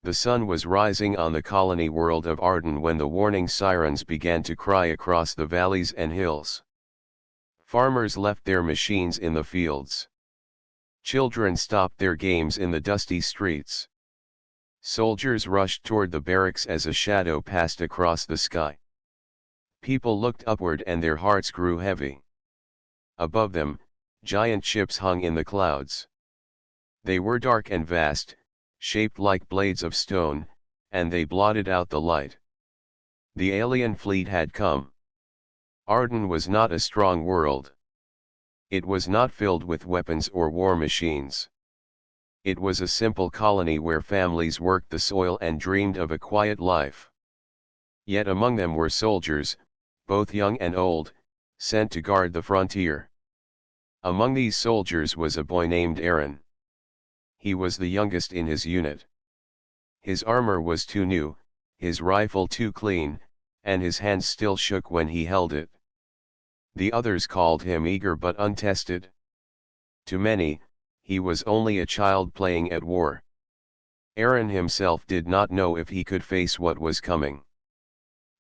The sun was rising on the colony world of Arden when the warning sirens began to cry across the valleys and hills. Farmers left their machines in the fields. Children stopped their games in the dusty streets. Soldiers rushed toward the barracks as a shadow passed across the sky. People looked upward and their hearts grew heavy. Above them, giant ships hung in the clouds. They were dark and vast, shaped like blades of stone, and they blotted out the light. The alien fleet had come. Arden was not a strong world. It was not filled with weapons or war machines. It was a simple colony where families worked the soil and dreamed of a quiet life. Yet among them were soldiers, both young and old, sent to guard the frontier. Among these soldiers was a boy named Aaron. He was the youngest in his unit. His armor was too new, his rifle too clean, and his hands still shook when he held it. The others called him eager but untested. To many, he was only a child playing at war. Aaron himself did not know if he could face what was coming.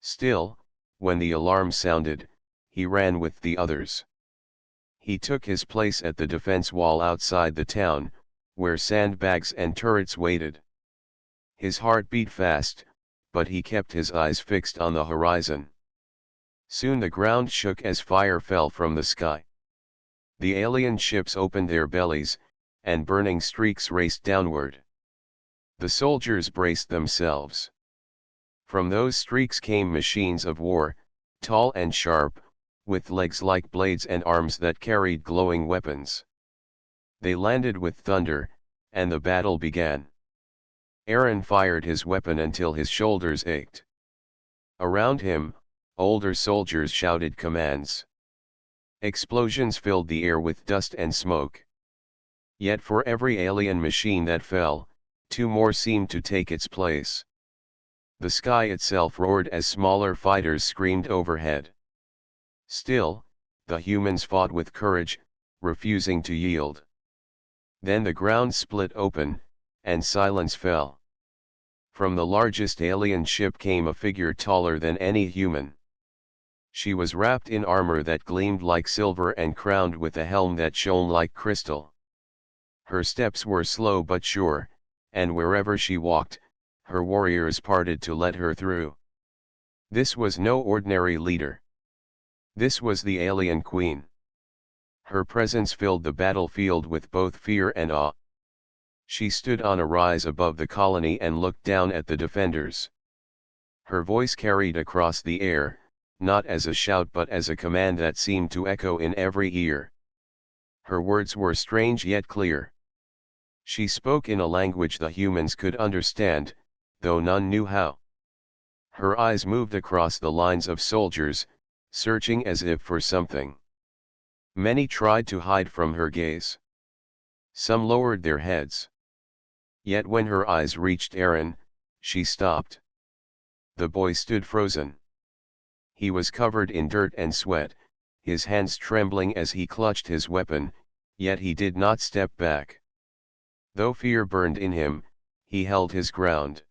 Still, when the alarm sounded, he ran with the others. He took his place at the defense wall outside the town, where sandbags and turrets waited. His heart beat fast, but he kept his eyes fixed on the horizon. Soon the ground shook as fire fell from the sky. The alien ships opened their bellies, and burning streaks raced downward. The soldiers braced themselves. From those streaks came machines of war, tall and sharp, with legs like blades and arms that carried glowing weapons. They landed with thunder, and the battle began. Aaron fired his weapon until his shoulders ached. Around him, older soldiers shouted commands. Explosions filled the air with dust and smoke. Yet for every alien machine that fell, two more seemed to take its place. The sky itself roared as smaller fighters screamed overhead. Still, the humans fought with courage, refusing to yield. Then the ground split open, and silence fell. From the largest alien ship came a figure taller than any human. She was wrapped in armor that gleamed like silver and crowned with a helm that shone like crystal. Her steps were slow but sure, and wherever she walked, her warriors parted to let her through. This was no ordinary leader. This was the alien queen. Her presence filled the battlefield with both fear and awe. She stood on a rise above the colony and looked down at the defenders. Her voice carried across the air, not as a shout but as a command that seemed to echo in every ear. Her words were strange yet clear. She spoke in a language the humans could understand, though none knew how. Her eyes moved across the lines of soldiers, searching as if for something. Many tried to hide from her gaze. Some lowered their heads. Yet when her eyes reached Aaron, she stopped. The boy stood frozen. He was covered in dirt and sweat, his hands trembling as he clutched his weapon, yet he did not step back. Though fear burned in him, he held his ground.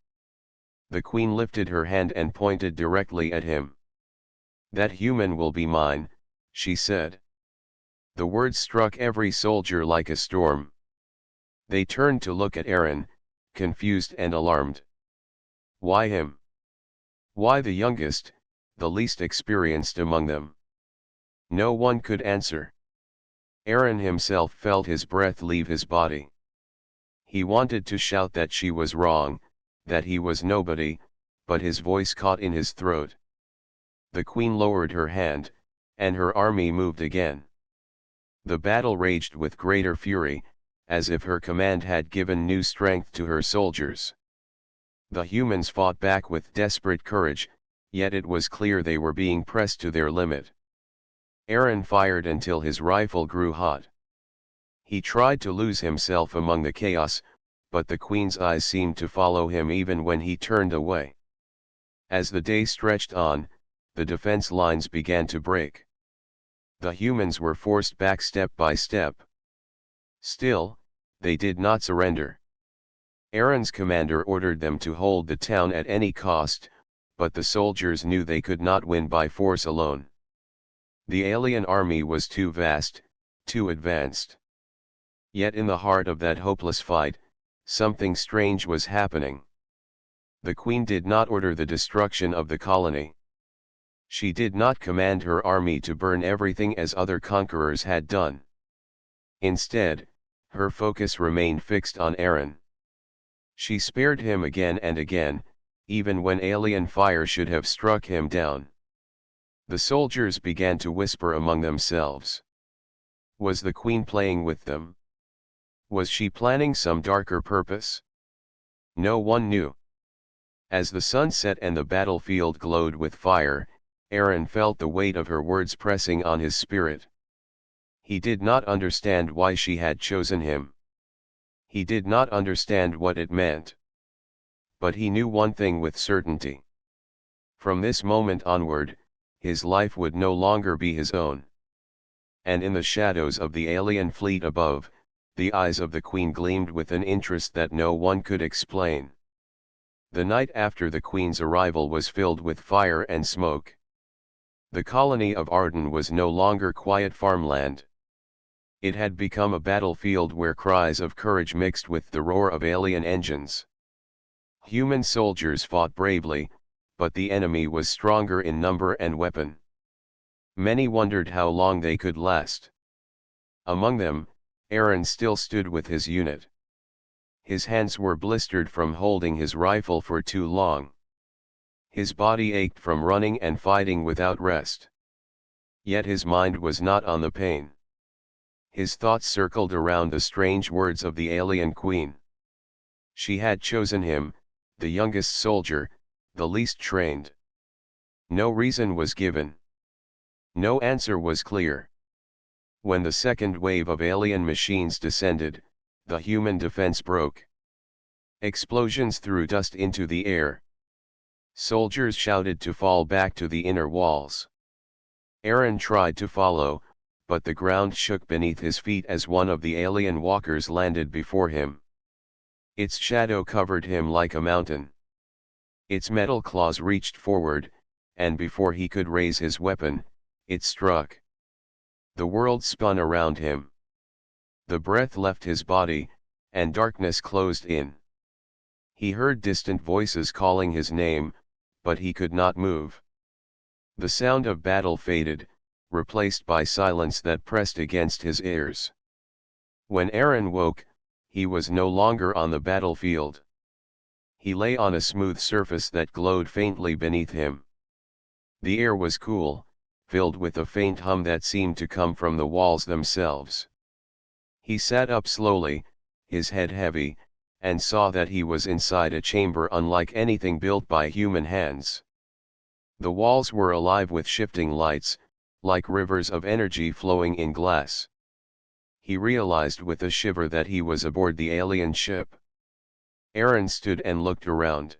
The queen lifted her hand and pointed directly at him. "That human will be mine," she said. The words struck every soldier like a storm. They turned to look at Aaron, confused and alarmed. Why him? Why the youngest, the least experienced among them? No one could answer. Aaron himself felt his breath leave his body. He wanted to shout that she was wrong, that he was nobody, but his voice caught in his throat. The queen lowered her hand, and her army moved again. The battle raged with greater fury, as if her command had given new strength to her soldiers. The humans fought back with desperate courage, yet it was clear they were being pressed to their limit. Aaron fired until his rifle grew hot. He tried to lose himself among the chaos, but the queen's eyes seemed to follow him even when he turned away. As the day stretched on, the defense lines began to break. The humans were forced back step by step. Still, they did not surrender. Aaron's commander ordered them to hold the town at any cost, but the soldiers knew they could not win by force alone. The alien army was too vast, too advanced. Yet in the heart of that hopeless fight, something strange was happening. The queen did not order the destruction of the colony. She did not command her army to burn everything as other conquerors had done. Instead, her focus remained fixed on Aaron. She spared him again and again, even when alien fire should have struck him down. The soldiers began to whisper among themselves. Was the queen playing with them? Was she planning some darker purpose? No one knew. As the sun set and the battlefield glowed with fire, Aaron felt the weight of her words pressing on his spirit. He did not understand why she had chosen him. He did not understand what it meant. But he knew one thing with certainty. From this moment onward, his life would no longer be his own. And in the shadows of the alien fleet above, the eyes of the queen gleamed with an interest that no one could explain. The night after the queen's arrival was filled with fire and smoke. The colony of Arden was no longer quiet farmland. It had become a battlefield where cries of courage mixed with the roar of alien engines. Human soldiers fought bravely, but the enemy was stronger in number and weapon. Many wondered how long they could last. Among them, Aaron still stood with his unit. His hands were blistered from holding his rifle for too long. His body ached from running and fighting without rest. Yet his mind was not on the pain. His thoughts circled around the strange words of the alien queen. She had chosen him, the youngest soldier, the least trained. No reason was given. No answer was clear. When the second wave of alien machines descended, the human defense broke. Explosions threw dust into the air. Soldiers shouted to fall back to the inner walls. Aaron tried to follow, but the ground shook beneath his feet as one of the alien walkers landed before him. Its shadow covered him like a mountain. Its metal claws reached forward, and before he could raise his weapon, it struck. The world spun around him. The breath left his body, and darkness closed in. He heard distant voices calling his name, but he could not move. The sound of battle faded, replaced by silence that pressed against his ears. When Aaron woke, he was no longer on the battlefield. He lay on a smooth surface that glowed faintly beneath him. The air was cool, filled with a faint hum that seemed to come from the walls themselves. He sat up slowly, his head heavy, and saw that he was inside a chamber unlike anything built by human hands. The walls were alive with shifting lights, like rivers of energy flowing in glass. He realized with a shiver that he was aboard the alien ship. Aaron stood and looked around.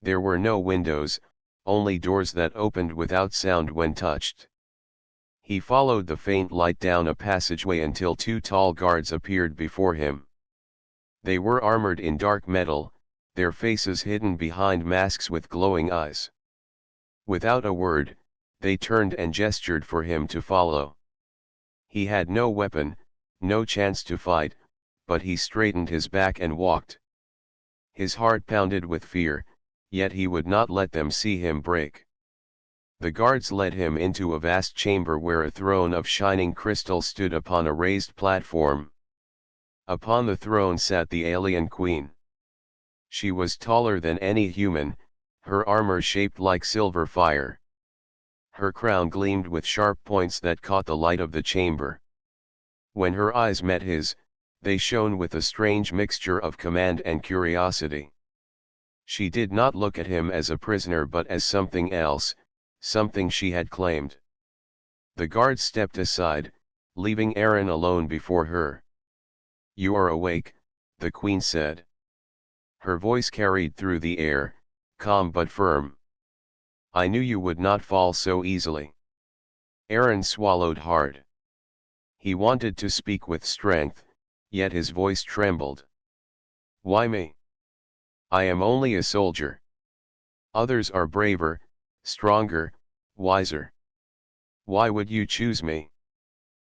There were no windows, only doors that opened without sound when touched. He followed the faint light down a passageway until two tall guards appeared before him. They were armored in dark metal, their faces hidden behind masks with glowing eyes. Without a word, they turned and gestured for him to follow. He had no weapon, no chance to fight, but he straightened his back and walked. His heart pounded with fear, yet he would not let them see him break. The guards led him into a vast chamber where a throne of shining crystal stood upon a raised platform. Upon the throne sat the alien queen. She was taller than any human, her armor shaped like silver fire. Her crown gleamed with sharp points that caught the light of the chamber. When her eyes met his, they shone with a strange mixture of command and curiosity. She did not look at him as a prisoner but as something else, something she had claimed. The guard stepped aside, leaving Aaron alone before her. "You are awake," the queen said. Her voice carried through the air, calm but firm. "I knew you would not fall so easily." Aaron swallowed hard. He wanted to speak with strength, yet his voice trembled. Why me? I am only a soldier. Others are braver, stronger, wiser. Why would you choose me?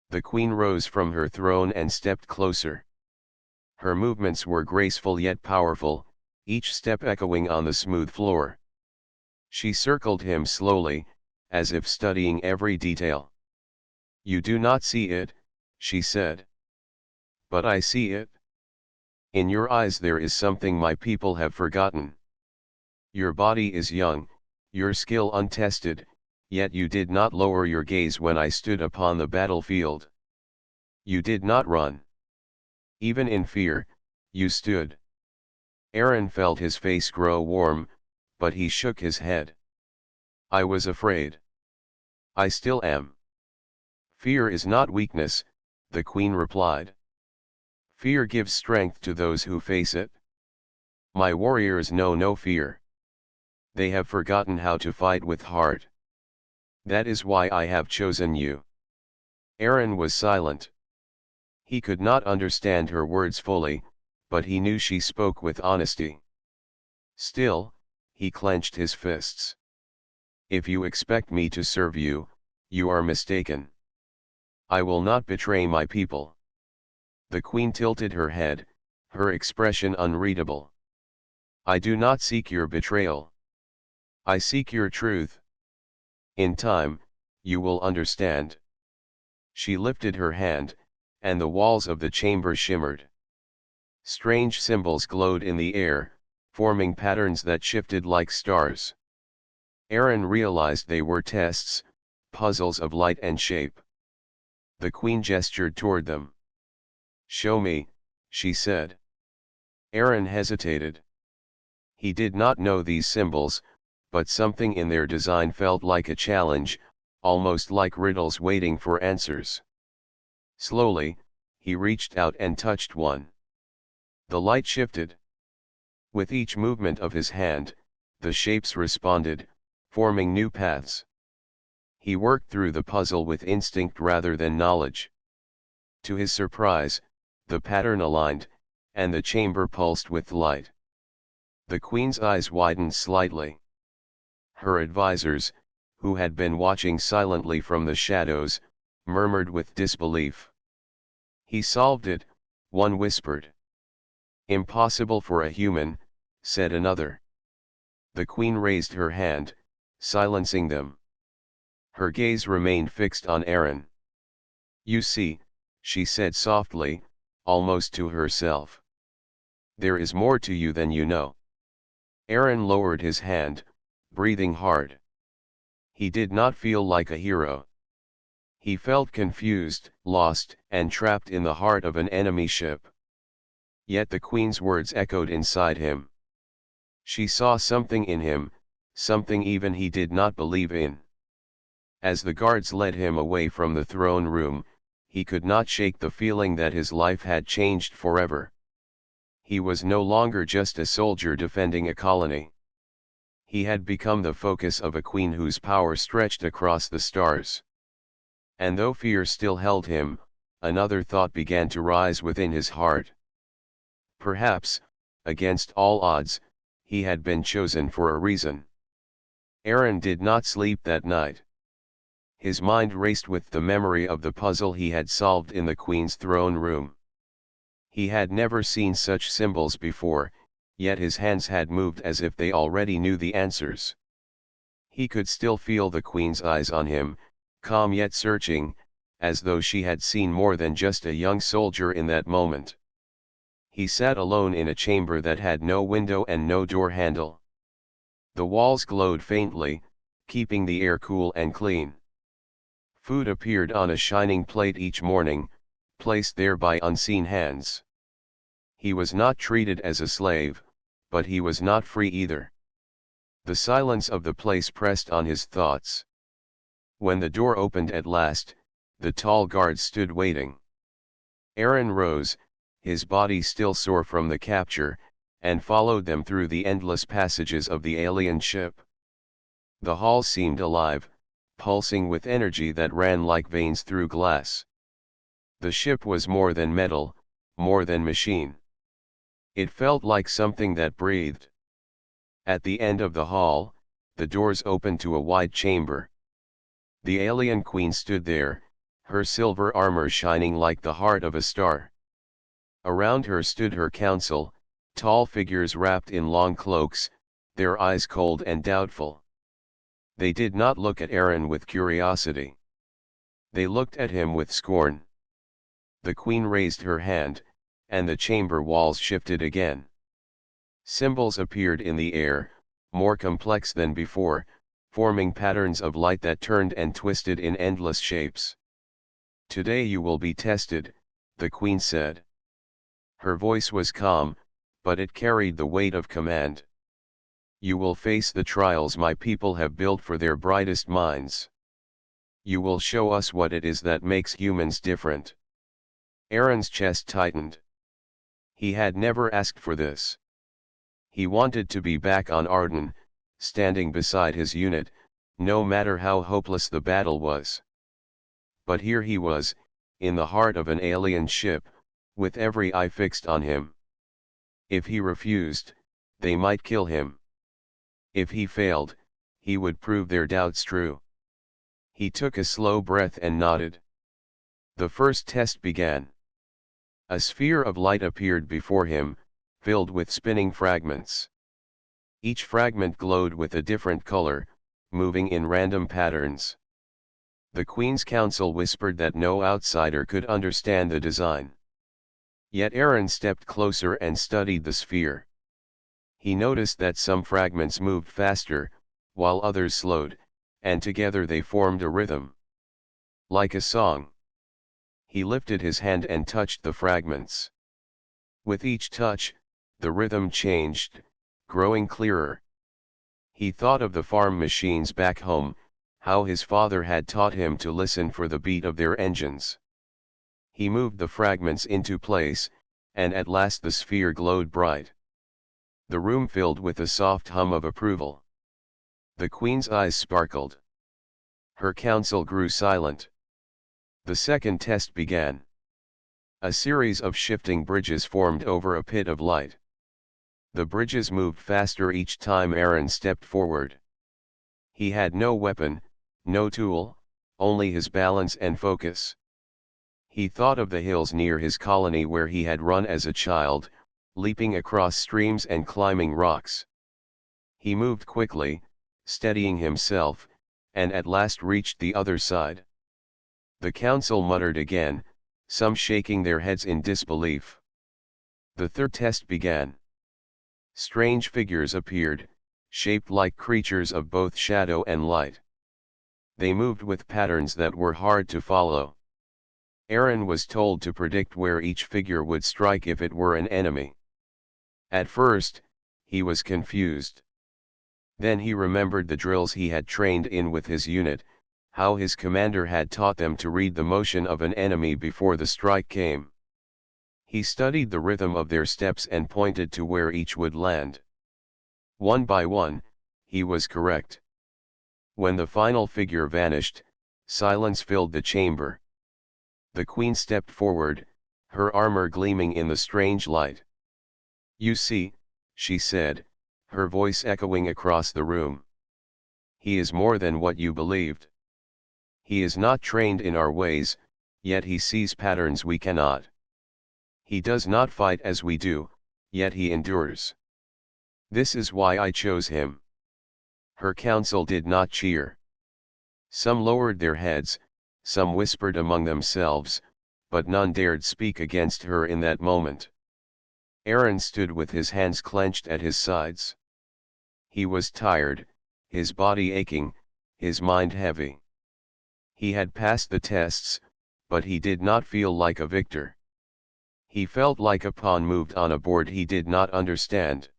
The queen rose from her throne and stepped closer. Her movements were graceful yet powerful, each step echoing on the smooth floor. She circled him slowly, as if studying every detail. You do not see it, she said. But I see it. In your eyes there is something my people have forgotten. Your body is young, your skill untested, yet you did not lower your gaze when I stood upon the battlefield. You did not run. Even in fear, you stood. Aaron felt his face grow warm, but he shook his head. I was afraid. I still am. Fear is not weakness, the queen replied. Fear gives strength to those who face it. My warriors know no fear. They have forgotten how to fight with heart. That is why I have chosen you. Aaron was silent. He could not understand her words fully, but he knew she spoke with honesty. Still, he clenched his fists. If you expect me to serve you, you are mistaken. I will not betray my people. The queen tilted her head, her expression unreadable. I do not seek your betrayal. I seek your truth. In time, you will understand. She lifted her hand, and the walls of the chamber shimmered. Strange symbols glowed in the air, forming patterns that shifted like stars. Aaron realized they were tests, puzzles of light and shape. The queen gestured toward them. Show me, she said. Aaron hesitated. He did not know these symbols, but something in their design felt like a challenge, almost like riddles waiting for answers. Slowly, he reached out and touched one. The light shifted. With each movement of his hand, the shapes responded, forming new paths. He worked through the puzzle with instinct rather than knowledge. To his surprise, the pattern aligned, and the chamber pulsed with light. The queen's eyes widened slightly. Her advisors, who had been watching silently from the shadows, murmured with disbelief. He solved it, one whispered. Impossible for a human, said another. The queen raised her hand, silencing them. Her gaze remained fixed on Aaron. You see, she said softly, almost to herself. There is more to you than you know. Aaron lowered his hand, breathing hard. He did not feel like a hero. He felt confused, lost, and trapped in the heart of an enemy ship. Yet the queen's words echoed inside him. She saw something in him, something even he did not believe in. As the guards led him away from the throne room, he could not shake the feeling that his life had changed forever. He was no longer just a soldier defending a colony. He had become the focus of a queen whose power stretched across the stars. And though fear still held him, another thought began to rise within his heart. Perhaps, against all odds, he had been chosen for a reason. Aaron did not sleep that night. His mind raced with the memory of the puzzle he had solved in the queen's throne room. He had never seen such symbols before, yet his hands had moved as if they already knew the answers. He could still feel the queen's eyes on him, calm yet searching, as though she had seen more than just a young soldier in that moment. He sat alone in a chamber that had no window and no door handle. The walls glowed faintly, keeping the air cool and clean. Food appeared on a shining plate each morning, placed there by unseen hands. He was not treated as a slave, but he was not free either. The silence of the place pressed on his thoughts. When the door opened at last, the tall guard stood waiting. Aaron rose, his body still sore from the capture, and followed them through the endless passages of the alien ship. The hall seemed alive, pulsing with energy that ran like veins through glass. The ship was more than metal, more than machine. It felt like something that breathed. At the end of the hall, the doors opened to a wide chamber. The alien queen stood there, her silver armor shining like the heart of a star. Around her stood her council, tall figures wrapped in long cloaks, their eyes cold and doubtful. They did not look at Aaron with curiosity. They looked at him with scorn. The queen raised her hand, and the chamber walls shifted again. Symbols appeared in the air, more complex than before, forming patterns of light that turned and twisted in endless shapes. "Today you will be tested," the queen said. Her voice was calm, but it carried the weight of command. "You will face the trials my people have built for their brightest minds. You will show us what it is that makes humans different." Aaron's chest tightened. He had never asked for this. He wanted to be back on Arden, standing beside his unit, no matter how hopeless the battle was. But here he was, in the heart of an alien ship, with every eye fixed on him. If he refused, they might kill him. If he failed, he would prove their doubts true. He took a slow breath and nodded. The first test began. A sphere of light appeared before him, filled with spinning fragments. Each fragment glowed with a different color, moving in random patterns. The Queen's Council whispered that no outsider could understand the design. Yet Aaron stepped closer and studied the sphere. He noticed that some fragments moved faster, while others slowed, and together they formed a rhythm. Like a song. He lifted his hand and touched the fragments. With each touch, the rhythm changed, growing clearer. He thought of the farm machines back home, how his father had taught him to listen for the beat of their engines. He moved the fragments into place, and at last the sphere glowed bright. The room filled with a soft hum of approval. The Queen's eyes sparkled. Her council grew silent. The second test began. A series of shifting bridges formed over a pit of light. The bridges moved faster each time Aaron stepped forward. He had no weapon, no tool, only his balance and focus. He thought of the hills near his colony where he had run as a child, leaping across streams and climbing rocks. He moved quickly, steadying himself, and at last reached the other side. The council muttered again, some shaking their heads in disbelief. The third test began. Strange figures appeared, shaped like creatures of both shadow and light. They moved with patterns that were hard to follow. Aaron was told to predict where each figure would strike if it were an enemy. At first, he was confused. Then he remembered the drills he had trained in with his unit, how his commander had taught them to read the motion of an enemy before the strike came. He studied the rhythm of their steps and pointed to where each would land. One by one, he was correct. When the final figure vanished, silence filled the chamber. The Queen stepped forward, her armor gleaming in the strange light. "You see," she said, her voice echoing across the room. "He is more than what you believed. He is not trained in our ways, yet he sees patterns we cannot. He does not fight as we do, yet he endures. This is why I chose him." Her council did not cheer. Some lowered their heads, some whispered among themselves, but none dared speak against her in that moment. Aaron stood with his hands clenched at his sides. He was tired, his body aching, his mind heavy. He had passed the tests, but he did not feel like a victor. He felt like a pawn moved on a board he did not understand.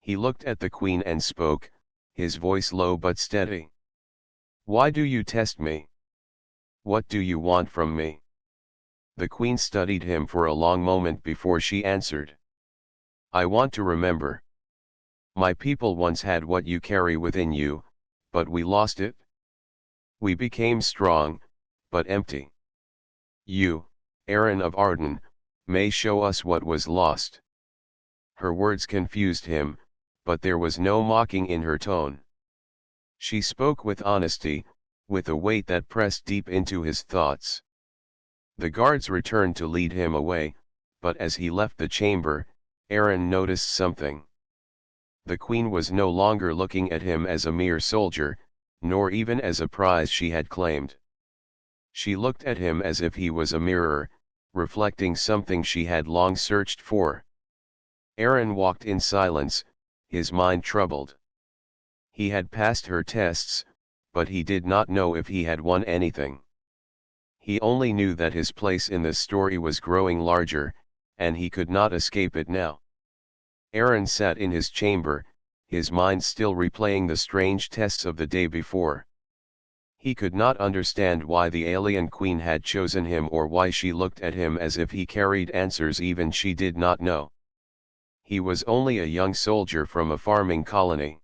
He looked at the Queen and spoke, his voice low but steady. "Why do you test me? What do you want from me?" The Queen studied him for a long moment before she answered. "I want to remember. My people once had what you carry within you, but we lost it. We became strong, but empty. You, Aaron of Arden, may show us what was lost." Her words confused him, but there was no mocking in her tone. She spoke with honesty, with a weight that pressed deep into his thoughts. The guards returned to lead him away, but as he left the chamber, Aaron noticed something. The queen was no longer looking at him as a mere soldier, nor even as a prize she had claimed. She looked at him as if he was a mirror, reflecting something she had long searched for. Aaron walked in silence, his mind troubled. He had passed her tests, but he did not know if he had won anything. He only knew that his place in the story was growing larger, and he could not escape it now. Aaron sat in his chamber, his mind still replaying the strange tests of the day before. He could not understand why the alien queen had chosen him or why she looked at him as if he carried answers even she did not know. He was only a young soldier from a farming colony.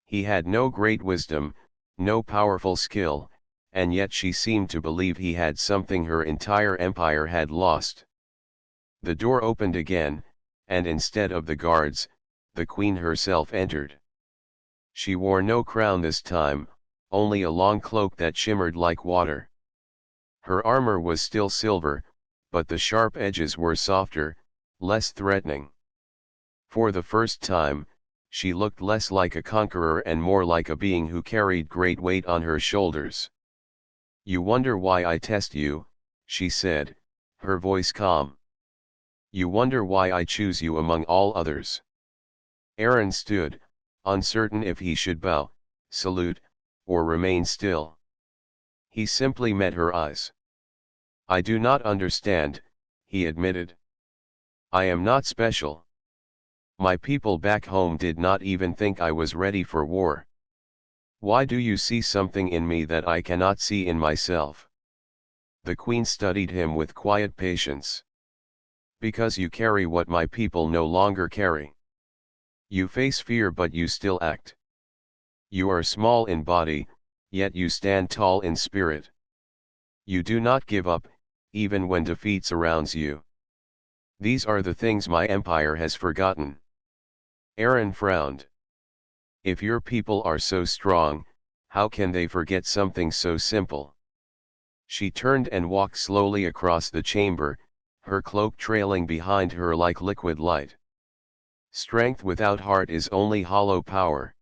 He had no great wisdom, no powerful skill, and yet she seemed to believe he had something her entire empire had lost. The door opened again, and instead of the guards, the queen herself entered. She wore no crown this time, only a long cloak that shimmered like water. Her armor was still silver, but the sharp edges were softer, less threatening. For the first time, she looked less like a conqueror and more like a being who carried great weight on her shoulders. "You wonder why I test you," she said, her voice calm. "You wonder why I choose you among all others." Aaron stood, uncertain if he should bow, salute, or remain still. He simply met her eyes. "I do not understand," he admitted. "I am not special. My people back home did not even think I was ready for war. Why do you see something in me that I cannot see in myself?" The queen studied him with quiet patience. "Because you carry what my people no longer carry. You face fear but you still act. You are small in body, yet you stand tall in spirit. You do not give up, even when defeat surrounds you. These are the things my empire has forgotten." Aaron frowned. "If your people are so strong, how can they forget something so simple?" She turned and walked slowly across the chamber, her cloak trailing behind her like liquid light. "Strength without heart is only hollow power.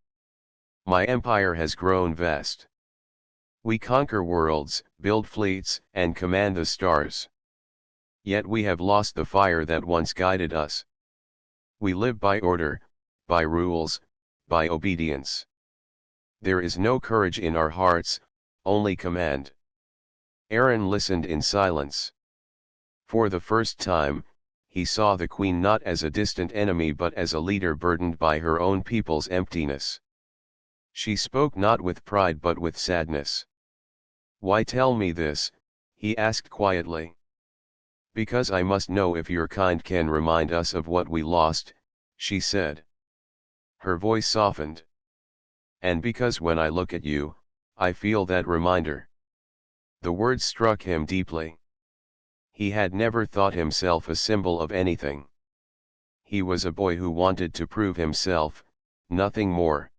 My empire has grown vast. We conquer worlds, build fleets, and command the stars. Yet we have lost the fire that once guided us. We live by order, by rules, by obedience. There is no courage in our hearts, only command." Aaron listened in silence. For the first time, he saw the queen not as a distant enemy but as a leader burdened by her own people's emptiness. She spoke not with pride but with sadness. "Why tell me this?" he asked quietly. "Because I must know if your kind can remind us of what we lost," she said. Her voice softened. "And because when I look at you, I feel that reminder." The words struck him deeply. He had never thought himself a symbol of anything. He was a boy who wanted to prove himself, nothing more.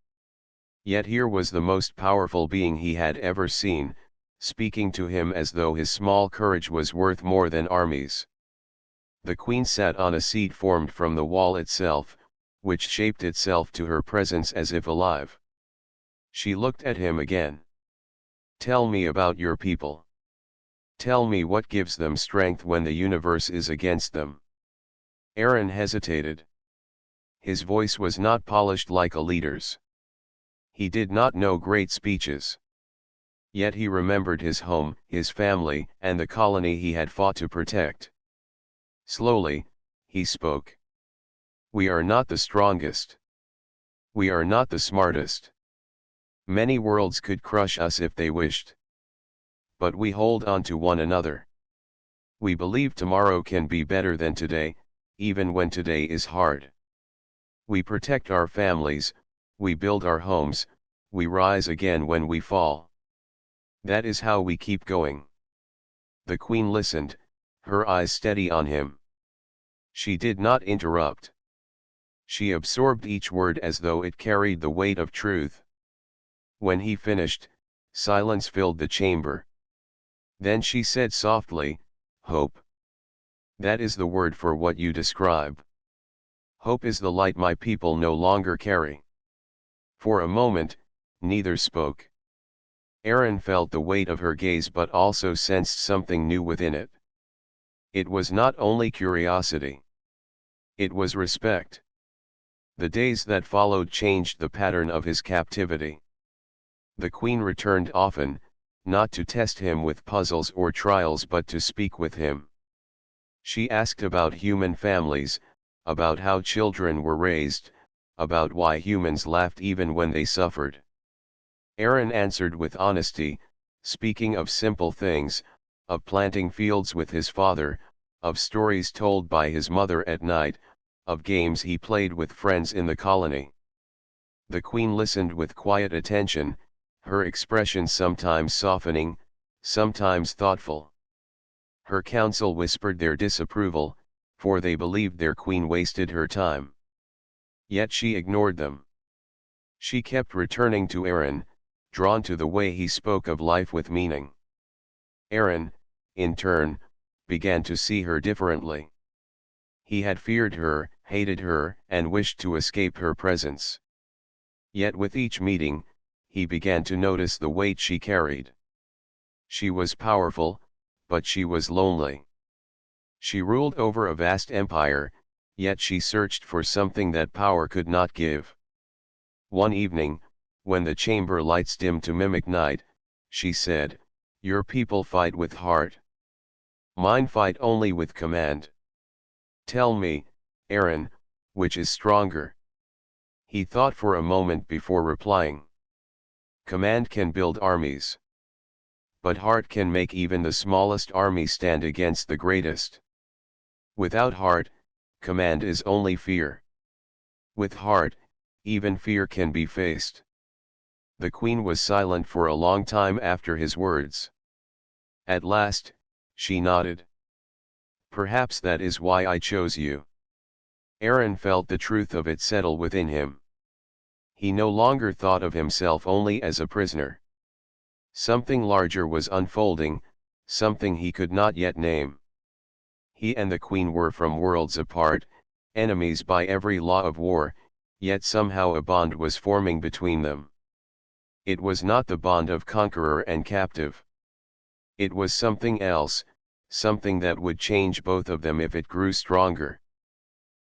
Yet here was the most powerful being he had ever seen, speaking to him as though his small courage was worth more than armies. The queen sat on a seat formed from the wall itself, which shaped itself to her presence as if alive. She looked at him again. "Tell me about your people. Tell me what gives them strength when the universe is against them." Aaron hesitated. His voice was not polished like a leader's. He did not know great speeches. Yet he remembered his home, his family, and the colony he had fought to protect. Slowly, he spoke. "We are not the strongest. We are not the smartest. Many worlds could crush us if they wished. But we hold on to one another. We believe tomorrow can be better than today, even when today is hard. We protect our families, we build our homes, we rise again when we fall. That is how we keep going." The queen listened, her eyes steady on him. She did not interrupt. She absorbed each word as though it carried the weight of truth. When he finished, silence filled the chamber. Then she said softly, "Hope. That is the word for what you describe. Hope is the light my people no longer carry." For a moment, neither spoke. Aaron felt the weight of her gaze but also sensed something new within it. It was not only curiosity. It was respect. The days that followed changed the pattern of his captivity. The queen returned often, not to test him with puzzles or trials but to speak with him. She asked about human families, about how children were raised, about why humans laughed even when they suffered. Aaron answered with honesty, speaking of simple things, of planting fields with his father, of stories told by his mother at night, of games he played with friends in the colony. The queen listened with quiet attention, her expression sometimes softening, sometimes thoughtful. Her council whispered their disapproval, for they believed their queen wasted her time. Yet she ignored them. She kept returning to Aaron, drawn to the way he spoke of life with meaning. Aaron, in turn, began to see her differently. He had feared her, hated her, and wished to escape her presence. Yet with each meeting, he began to notice the weight she carried. She was powerful, but she was lonely. She ruled over a vast empire, yet she searched for something that power could not give. One evening, when the chamber lights dimmed to mimic night, she said, "Your people fight with heart. Mine fight only with command. Tell me, Aaron, which is stronger?" He thought for a moment before replying. "Command can build armies. But heart can make even the smallest army stand against the greatest. Without heart, command is only fear. With heart, even fear can be faced." The queen was silent for a long time after his words. At last, she nodded. "Perhaps that is why I chose you." Aaron felt the truth of it settle within him. He no longer thought of himself only as a prisoner. Something larger was unfolding, something he could not yet name. He and the queen were from worlds apart, enemies by every law of war, yet somehow a bond was forming between them. It was not the bond of conqueror and captive. It was something else, something that would change both of them if it grew stronger.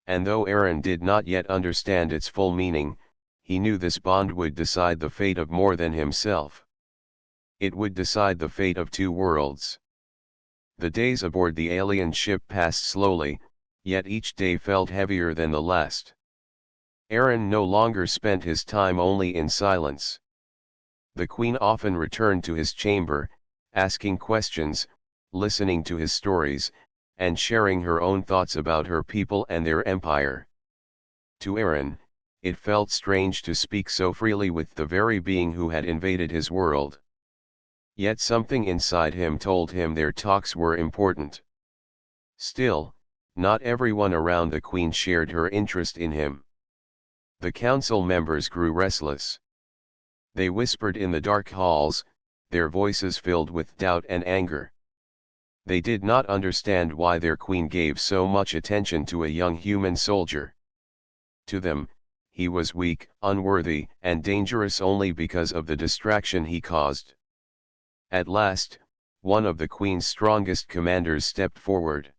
And though Aaron did not yet understand its full meaning, he knew this bond would decide the fate of more than himself. It would decide the fate of two worlds. The days aboard the alien ship passed slowly, yet each day felt heavier than the last. Aaron no longer spent his time only in silence. The queen often returned to his chamber, asking questions, listening to his stories, and sharing her own thoughts about her people and their empire. To Aaron, it felt strange to speak so freely with the very being who had invaded his world. Yet something inside him told him their talks were important. Still, not everyone around the queen shared her interest in him. The council members grew restless. They whispered in the dark halls, their voices filled with doubt and anger. They did not understand why their queen gave so much attention to a young human soldier. To them, he was weak, unworthy, and dangerous only because of the distraction he caused. At last, one of the queen's strongest commanders stepped forward.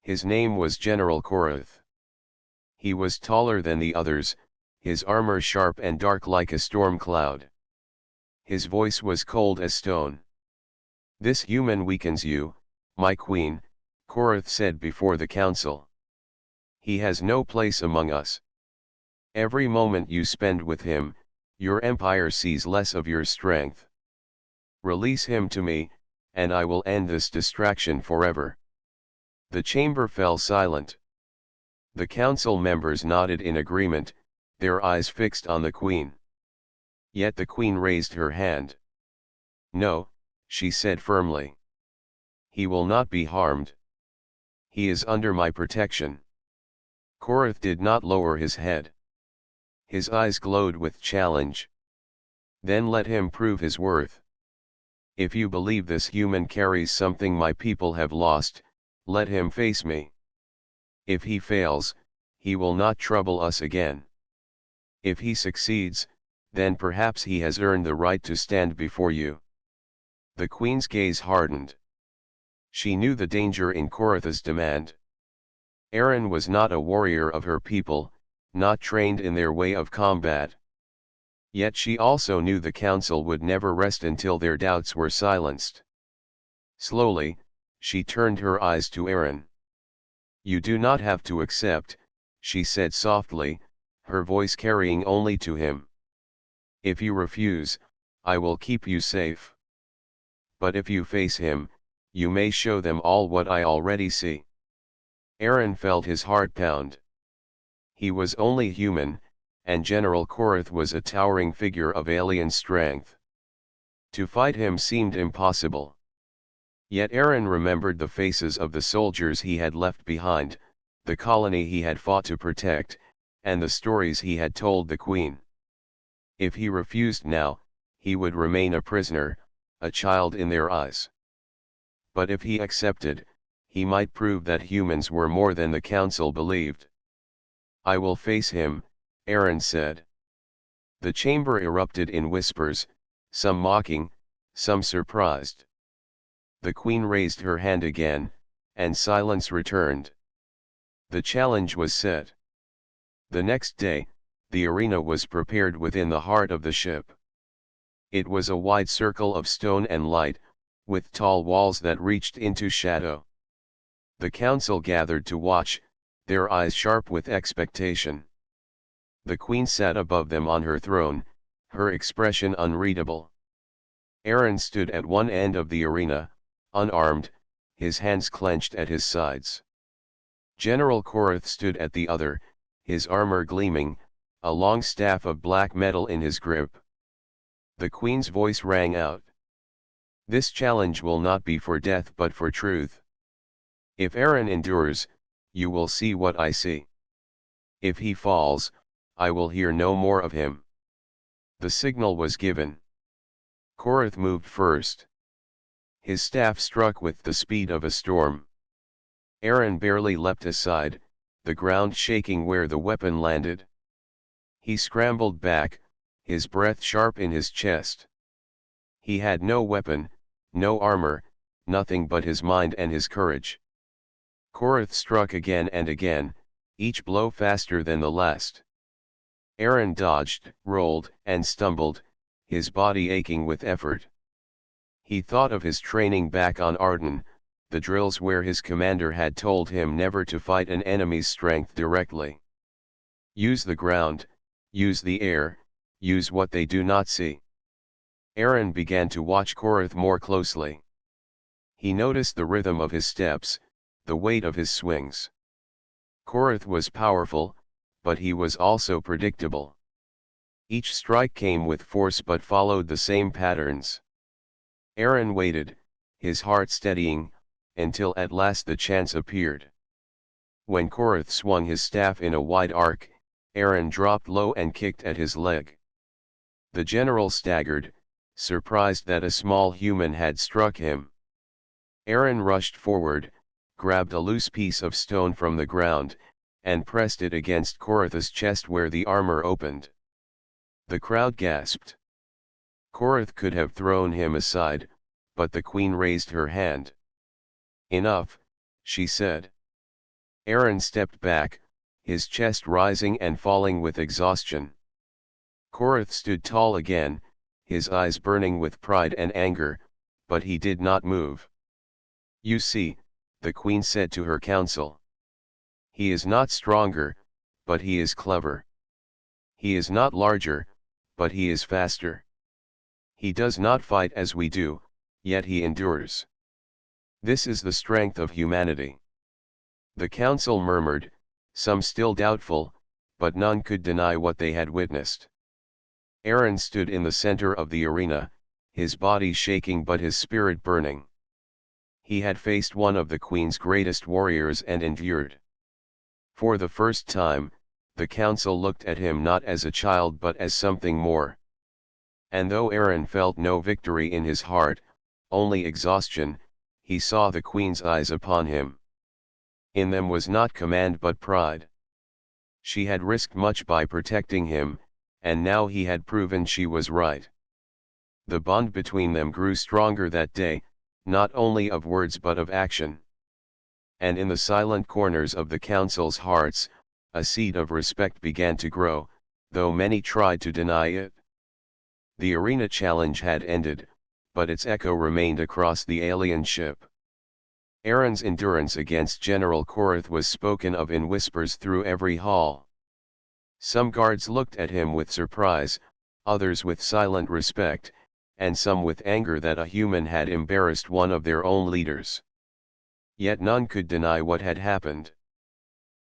His name was General Korath. He was taller than the others, his armor sharp and dark like a storm cloud. His voice was cold as stone. "This human weakens you, my queen," Korath said before the council. "He has no place among us. Every moment you spend with him, your empire sees less of your strength. Release him to me, and I will end this distraction forever." The chamber fell silent. The council members nodded in agreement, their eyes fixed on the queen. Yet the queen raised her hand. "No," she said firmly. "He will not be harmed. He is under my protection." Korath did not lower his head. His eyes glowed with challenge. Then let him prove his worth. If you believe this human carries something my people have lost, let him face me. If he fails, he will not trouble us again. If he succeeds, then perhaps he has earned the right to stand before you. The queen's gaze hardened. She knew the danger in Korath's demand. Aaron was not a warrior of her people, not trained in their way of combat. Yet she also knew the council would never rest until their doubts were silenced. Slowly, she turned her eyes to Aaron. "You do not have to accept," she said softly, her voice carrying only to him. "If you refuse, I will keep you safe. But if you face him, you may show them all what I already see." Aaron felt his heart pound. He was only human, and General Korath was a towering figure of alien strength. To fight him seemed impossible. Yet Aaron remembered the faces of the soldiers he had left behind, the colony he had fought to protect, and the stories he had told the queen. If he refused now, he would remain a prisoner, a child in their eyes. But if he accepted, he might prove that humans were more than the council believed. "I will face him," Aaron said. The chamber erupted in whispers, some mocking, some surprised. The queen raised her hand again, and silence returned. The challenge was set. The next day, the arena was prepared within the heart of the ship. It was a wide circle of stone and light, with tall walls that reached into shadow. The council gathered to watch, their eyes sharp with expectation. The queen sat above them on her throne, her expression unreadable. Aaron stood at one end of the arena, unarmed, his hands clenched at his sides. General Korath stood at the other, his armor gleaming, a long staff of black metal in his grip. The queen's voice rang out. "This challenge will not be for death but for truth. If Aaron endures, you will see what I see. If he falls, I will hear no more of him." The signal was given. Korath moved first. His staff struck with the speed of a storm. Aaron barely leapt aside, the ground shaking where the weapon landed. He scrambled back, his breath sharp in his chest. He had no weapon, no armor, nothing but his mind and his courage. Korath struck again and again, each blow faster than the last. Aaron dodged, rolled, and stumbled, his body aching with effort. He thought of his training back on Arden, the drills where his commander had told him never to fight an enemy's strength directly. Use the ground, use the air, use what they do not see. Aaron began to watch Korath more closely. He noticed the rhythm of his steps, the weight of his swings. Korath was powerful, but he was also predictable. Each strike came with force but followed the same patterns. Aaron waited, his heart steadying, until at last the chance appeared. When Korath swung his staff in a wide arc, Aaron dropped low and kicked at his leg. The general staggered, surprised that a small human had struck him. Aaron rushed forward, grabbed a loose piece of stone from the ground, and pressed it against Korath's chest where the armor opened. The crowd gasped. Korath could have thrown him aside, but the queen raised her hand. "Enough," she said. Aaron stepped back, his chest rising and falling with exhaustion. Korath stood tall again, his eyes burning with pride and anger, but he did not move. "You see," the queen said to her council. "He is not stronger, but he is clever. He is not larger, but he is faster. He does not fight as we do, yet he endures. This is the strength of humanity." The council murmured, some still doubtful, but none could deny what they had witnessed. Aaron stood in the center of the arena, his body shaking but his spirit burning. He had faced one of the queen's greatest warriors and endured. For the first time, the council looked at him not as a child but as something more. And though Aaron felt no victory in his heart, only exhaustion, he saw the queen's eyes upon him. In them was not command but pride. She had risked much by protecting him, and now he had proven she was right. The bond between them grew stronger that day, not only of words but of action. And in the silent corners of the council's hearts, a seed of respect began to grow, though many tried to deny it. The arena challenge had ended, but its echo remained across the alien ship. Aaron's endurance against General Korath was spoken of in whispers through every hall. Some guards looked at him with surprise, others with silent respect, and some with anger that a human had embarrassed one of their own leaders. Yet none could deny what had happened.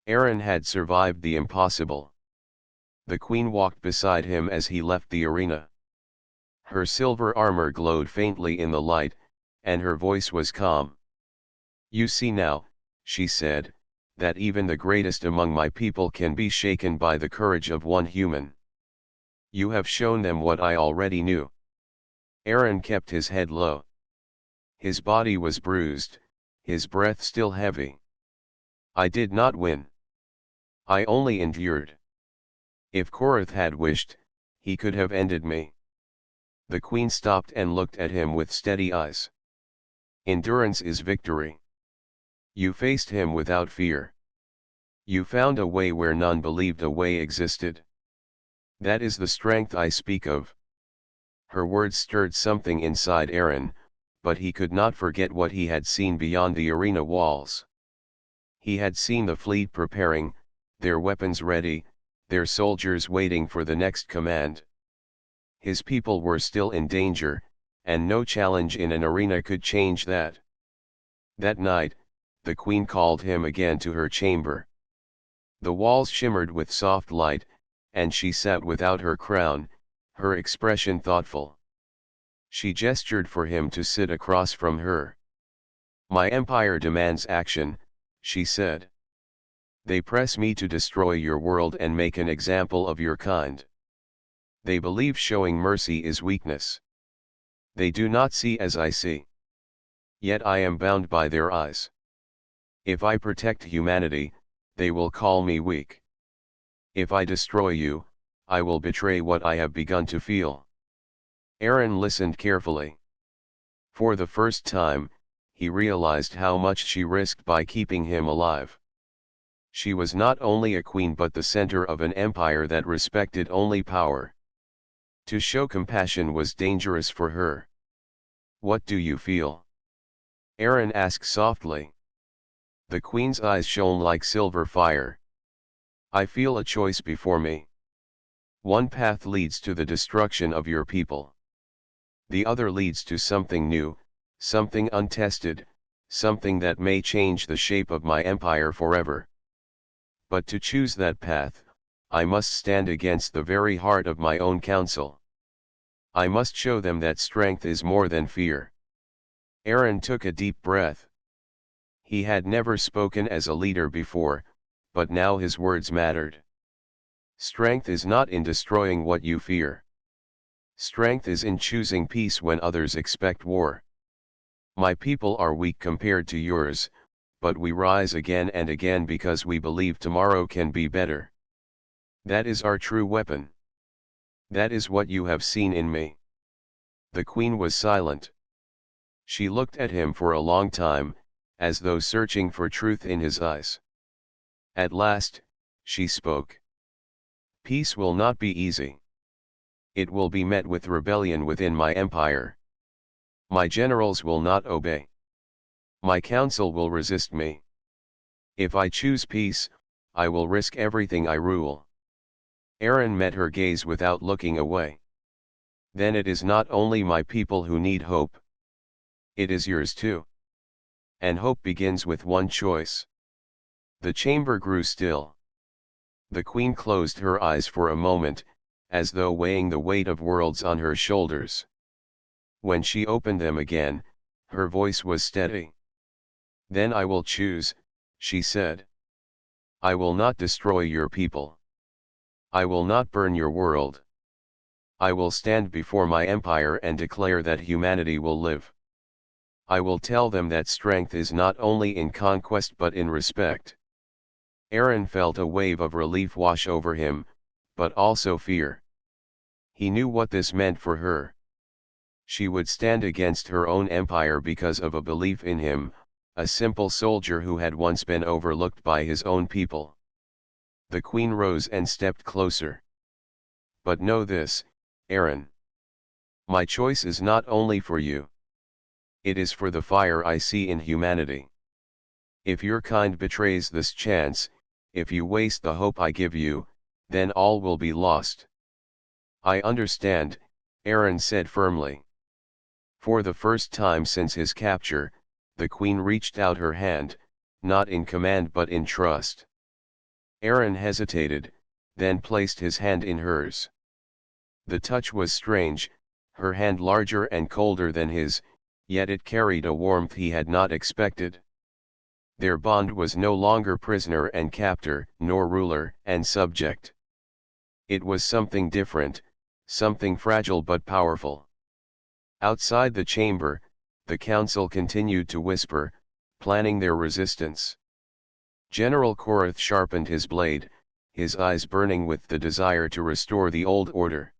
Aaron had survived the impossible. The queen walked beside him as he left the arena. Her silver armor glowed faintly in the light, and her voice was calm. "You see now," she said, "that even the greatest among my people can be shaken by the courage of one human. You have shown them what I already knew." Aaron kept his head low. His body was bruised, his breath still heavy. "I did not win. I only endured. If Korath had wished, he could have ended me." The queen stopped and looked at him with steady eyes. "Endurance is victory. You faced him without fear. You found a way where none believed a way existed. That is the strength I speak of." Her words stirred something inside Aaron, but he could not forget what he had seen beyond the arena walls. He had seen the fleet preparing, their weapons ready, their soldiers waiting for the next command. His people were still in danger, and no challenge in an arena could change that. That night, the queen called him again to her chamber. The walls shimmered with soft light, and she sat without her crown, her expression thoughtful. She gestured for him to sit across from her. "My empire demands action," she said. "They press me to destroy your world and make an example of your kind. They believe showing mercy is weakness. They do not see as I see. Yet I am bound by their eyes. If I protect humanity, they will call me weak. If I destroy you, I will betray what I have begun to feel." Aaron listened carefully. For the first time, he realized how much she risked by keeping him alive. She was not only a queen but the center of an empire that respected only power. To show compassion was dangerous for her. "What do you feel?" Aaron asked softly. The queen's eyes shone like silver fire. "I feel a choice before me. One path leads to the destruction of your people. The other leads to something new, something untested, something that may change the shape of my empire forever. But to choose that path, I must stand against the very heart of my own council. I must show them that strength is more than fear." Aaron took a deep breath. He had never spoken as a leader before, but now his words mattered. Strength is not in destroying what you fear. Strength is in choosing peace when others expect war. My people are weak compared to yours, but we rise again and again because we believe tomorrow can be better. That is our true weapon. That is what you have seen in me." The queen was silent. She looked at him for a long time, as though searching for truth in his eyes. At last, she spoke. "Peace will not be easy. It will be met with rebellion within my empire. My generals will not obey. My council will resist me. If I choose peace, I will risk everything I rule." Aaron met her gaze without looking away. "Then it is not only my people who need hope. It is yours too. And hope begins with one choice." The chamber grew still. The queen closed her eyes for a moment, as though weighing the weight of worlds on her shoulders. When she opened them again, her voice was steady. "Then I will choose," she said. I will not destroy your people. I will not burn your world. I will stand before my empire and declare that humanity will live. I will tell them that strength is not only in conquest but in respect. Aaron felt a wave of relief wash over him, but also fear. He knew what this meant for her. She would stand against her own empire because of a belief in him, a simple soldier who had once been overlooked by his own people. The queen rose and stepped closer. But know this, Aaron. My choice is not only for you. It is for the fire I see in humanity. If your kind betrays this chance, if you waste the hope I give you, then all will be lost. I understand, Aaron said firmly. For the first time since his capture, the queen reached out her hand, not in command but in trust. Aaron hesitated, then placed his hand in hers. The touch was strange, her hand larger and colder than his, yet it carried a warmth he had not expected. Their bond was no longer prisoner and captor, nor ruler and subject. It was something different, something fragile but powerful. Outside the chamber, the council continued to whisper, planning their resistance. General Korath sharpened his blade, his eyes burning with the desire to restore the old order.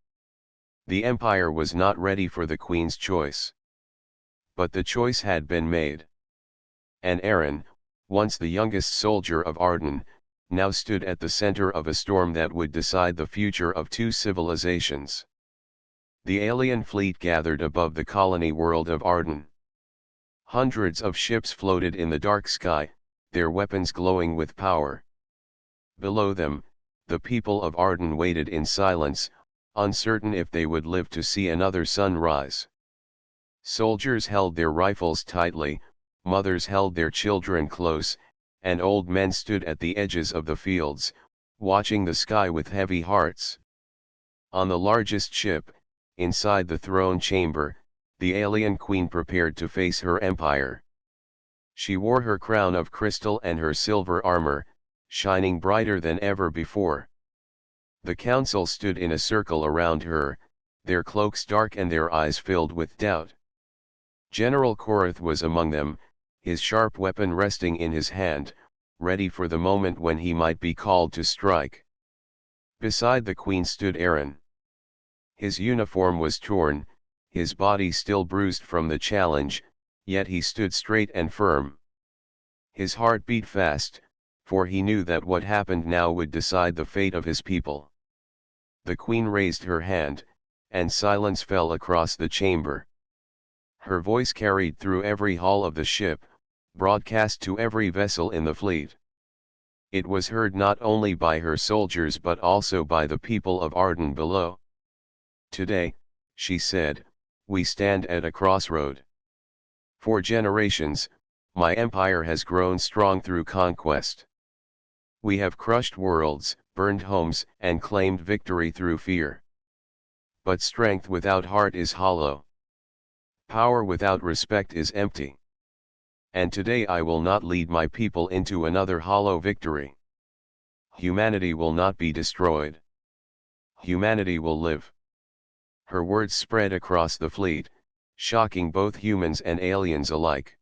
The empire was not ready for the queen's choice. But the choice had been made. And Aaron, once the youngest soldier of Arden, now stood at the center of a storm that would decide the future of two civilizations. The alien fleet gathered above the colony world of Arden. Hundreds of ships floated in the dark sky, their weapons glowing with power. Below them, the people of Arden waited in silence, uncertain if they would live to see another sunrise. Soldiers held their rifles tightly, mothers held their children close, and old men stood at the edges of the fields, watching the sky with heavy hearts. On the largest ship, inside the throne chamber, the alien queen prepared to face her empire. She wore her crown of crystal and her silver armor, shining brighter than ever before. The council stood in a circle around her, their cloaks dark and their eyes filled with doubt. General Korath was among them, his sharp weapon resting in his hand, ready for the moment when he might be called to strike. Beside the queen stood Aaron. His uniform was torn, his body still bruised from the challenge, yet he stood straight and firm. His heart beat fast, for he knew that what happened now would decide the fate of his people. The queen raised her hand, and silence fell across the chamber. Her voice carried through every hall of the ship, broadcast to every vessel in the fleet. It was heard not only by her soldiers but also by the people of Arden below. Today, she said, we stand at a crossroad. For generations, my empire has grown strong through conquest. We have crushed worlds, burned homes, and claimed victory through fear. But strength without heart is hollow. Power without respect is empty. And today I will not lead my people into another hollow victory. Humanity will not be destroyed. Humanity will live. Her words spread across the fleet, shocking both humans and aliens alike.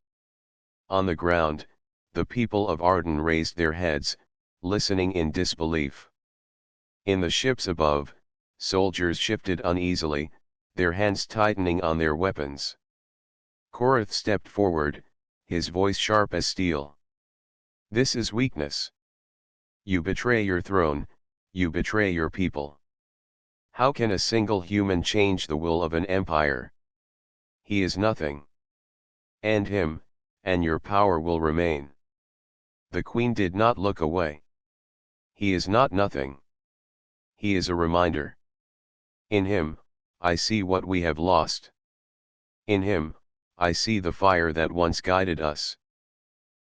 On the ground, the people of Arden raised their heads, listening in disbelief. In the ships above, soldiers shifted uneasily, their hands tightening on their weapons. Korath stepped forward, his voice sharp as steel. This is weakness. You betray your throne, you betray your people. How can a single human change the will of an empire? He is nothing. End him, and your power will remain. The queen did not look away. He is not nothing. He is a reminder. In him, I see what we have lost. In him, I see the fire that once guided us.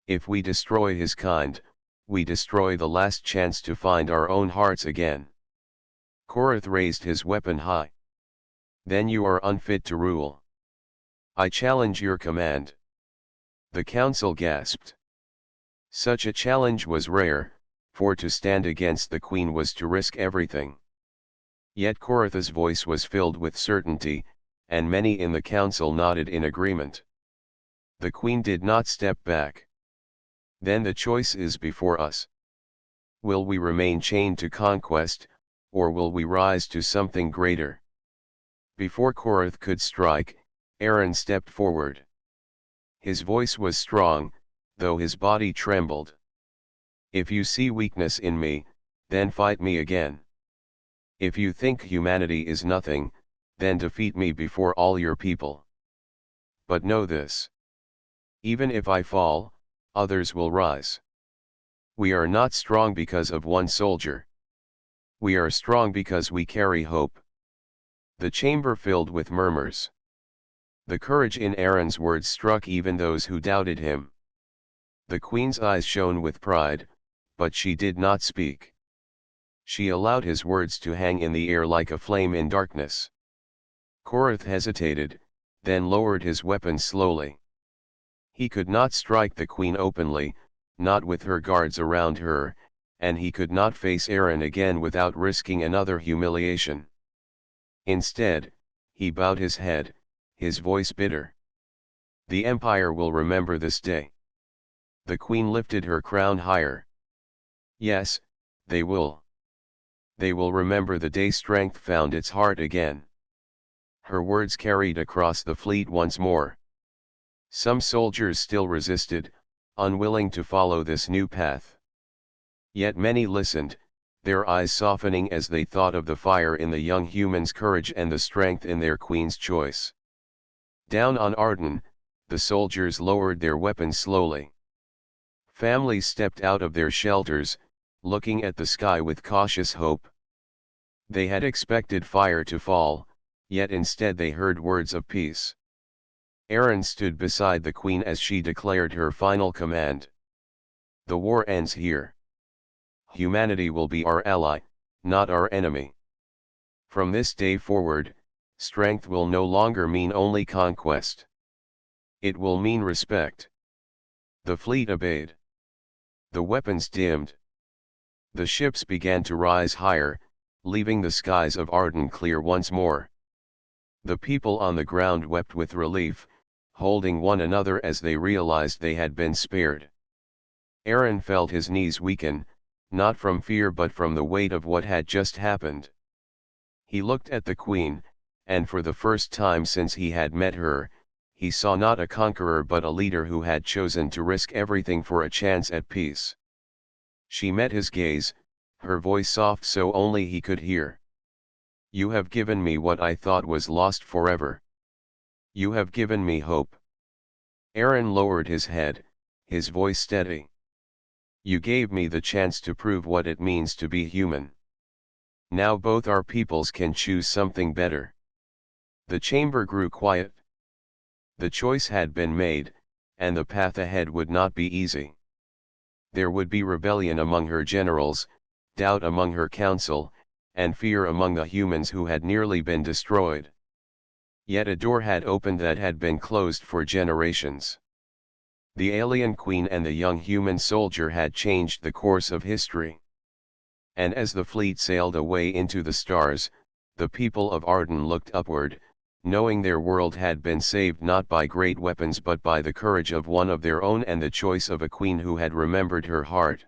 If we destroy his kind, we destroy the last chance to find our own hearts again. Korath raised his weapon high. Then you are unfit to rule. I challenge your command. The council gasped. Such a challenge was rare, for to stand against the queen was to risk everything. Yet Koratha's voice was filled with certainty, and many in the council nodded in agreement. The queen did not step back. Then the choice is before us. Will we remain chained to conquest, or will we rise to something greater? Before Korath could strike, Aaron stepped forward. His voice was strong, though his body trembled. If you see weakness in me, then fight me again. If you think humanity is nothing, then defeat me before all your people. But know this. Even if I fall, others will rise. We are not strong because of one soldier. We are strong because we carry hope. The chamber filled with murmurs. The courage in Aaron's words struck even those who doubted him. The queen's eyes shone with pride, but she did not speak. She allowed his words to hang in the air like a flame in darkness. Korath hesitated, then lowered his weapon slowly. He could not strike the queen openly, not with her guards around her, and he could not face Aaron again without risking another humiliation. Instead, he bowed his head, his voice bitter. The Empire will remember this day. The queen lifted her crown higher. Yes, they will. They will remember the day strength found its heart again. Her words carried across the fleet once more. Some soldiers still resisted, unwilling to follow this new path. Yet many listened, their eyes softening as they thought of the fire in the young human's courage and the strength in their queen's choice. Down on Arden, the soldiers lowered their weapons slowly. Families stepped out of their shelters, looking at the sky with cautious hope. They had expected fire to fall, yet instead they heard words of peace. Aaron stood beside the queen as she declared her final command. The war ends here. Humanity will be our ally, not our enemy. From this day forward, strength will no longer mean only conquest. It will mean respect. The fleet obeyed. The weapons dimmed. The ships began to rise higher, leaving the skies of Arden clear once more. The people on the ground wept with relief, holding one another as they realized they had been spared. Aaron felt his knees weaken, not from fear but from the weight of what had just happened. He looked at the queen, and for the first time since he had met her, he saw not a conqueror but a leader who had chosen to risk everything for a chance at peace. She met his gaze, her voice soft so only he could hear. You have given me what I thought was lost forever. You have given me hope. Aaron lowered his head, his voice steady. You gave me the chance to prove what it means to be human. Now both our peoples can choose something better. The chamber grew quiet. The choice had been made, and the path ahead would not be easy. There would be rebellion among her generals, doubt among her council, and fear among the humans who had nearly been destroyed. Yet a door had opened that had been closed for generations. The alien queen and the young human soldier had changed the course of history. And as the fleet sailed away into the stars, the people of Arden looked upward, knowing their world had been saved not by great weapons but by the courage of one of their own and the choice of a queen who had remembered her heart.